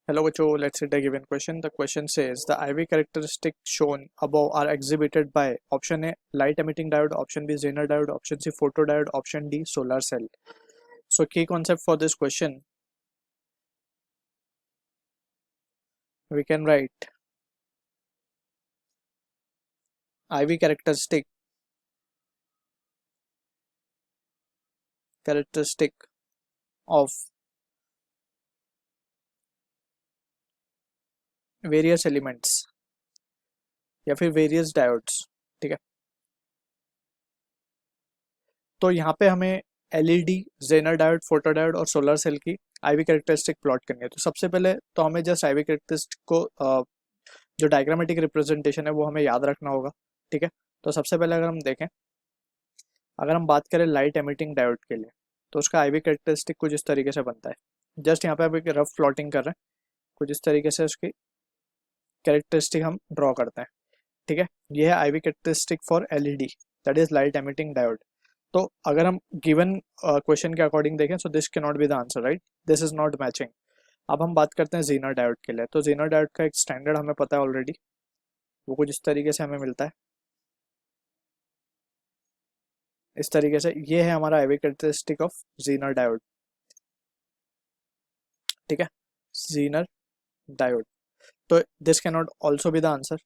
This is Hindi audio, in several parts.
Hello, Vacho. Let's read a given question. The question says the IV characteristics shown above are exhibited by option A light emitting diode, option B Zener diode, option C photodiode, option D solar cell. So key concept for this question, we can write IV characteristic of various elements या फिर वेरियस डायोड्स। ठीक है, तो यहाँ पे हमें LED, Zener diode, photo diode और सोलर सेल की आईवी कैरेक्टरिस्टिक प्लॉट करनी है। तो सबसे पहले तो हमें जस्ट आईवी कैरेक्टरिस्टिक को जो डायग्रामेटिक रिप्रेजेंटेशन है वो हमें याद रखना होगा। ठीक है, तो सबसे पहले अगर हम देखें, अगर हम बात करें लाइट एमिटिंग डायोड के लिए, तो उसका आईवी कैरेक्टरिस्टिक कुछ इस तरीके से बनता है। जस्ट यहाँ पे आप एक रफ प्लॉटिंग कर रहे हैं, कुछ इस तरीके से उसकी कैरेक्टरिस्टिक हम ड्रॉ करते हैं। ठीक है, ये है IV characteristic for LED, that is light emitting diode. तो अगर हम गिवन क्वेश्चन के अकॉर्डिंग देखें, so this can not be the answer, right, this is not matching. अब हम बात करते हैं जेनर डायोड के लिए। तो जेनर डायोड का एक स्टैंडर्ड हमें पता है ऑलरेडी, वो कुछ इस तरीके से हमें मिलता है, इस तरीके से। ये है हमारा IV characteristic of Zener diode. ठीक है, जेनर डायोड, तो this can not also be the answer.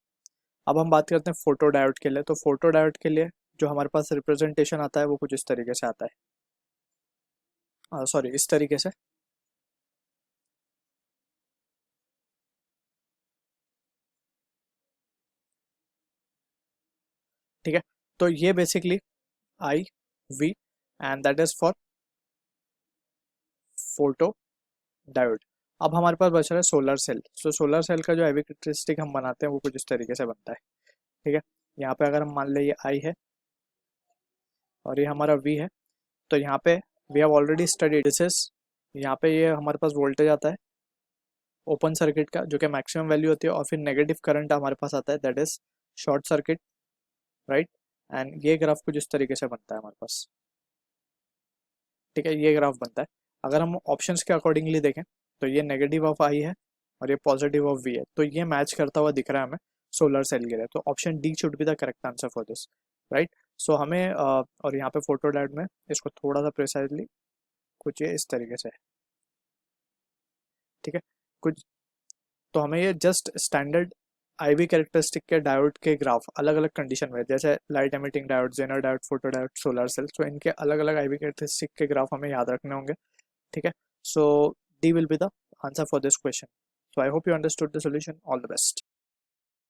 अब हम बात करते हैं फोटो डायोड के लिए। तो फोटो डायोड के लिए जो हमारे पास रिप्रेजेंटेशन आता है वो कुछ इस तरीके से आता है, सॉरी इस तरीके से। ठीक है, तो ये basically I V and that is for photo diode. अब हमारे पास बच रहा है सोलर सेल। तो सोलर सेल का जो आईवी कैरेक्टरिस्टिक हम बनाते हैं वो कुछ इस तरीके से बनता है। ठीक है, यहाँ पे अगर हम मान ले ये आई है और ये हमारा वी है, तो यहाँ पे we have already studied this is, यहाँ पे ये हमारे पास वोल्टेज आता है ओपन सर्किट का जो कि मैक्सिमम वैल्यू होती है, और फिर नेगेटिव करंट हमारे पास आता है that is short circuit, right. And ये ग्राफ कुछ इस तरीके से बनता है हमारे पास। ठीक है, ये ग्राफ बनता है। अगर हम ऑप्शंस के अकॉर्डिंगली देखें तो ये नेगेटिव ऑफ आई है और ये पॉजिटिव ऑफ वी है, तो ये मैच करता हुआ दिख रहा है हमें सोलर सेल के लिए। तो option D should be the correct answer for this, right. So हमें और यहाँ पे फोटो डायोड में इसको थोड़ा सा प्रिसाइजली कुछ ये इस तरीके से है। ठीक है, कुछ तो हमें ये जस्ट स्टैंडर्ड आईवी कैरेक्टरिस्टिक के डायोड के ग्राफ अलग अलग कंडीशन में, जैसे light emitting diode, Zener diode, photo diode, solar cell, तो इनके अलग अलग आईवी कैरेक्टरिस्टिक के ग्राफ हमें याद रखने होंगे। ठीक है, so D will be the answer for this question. So I hope you understood the solution. All the best.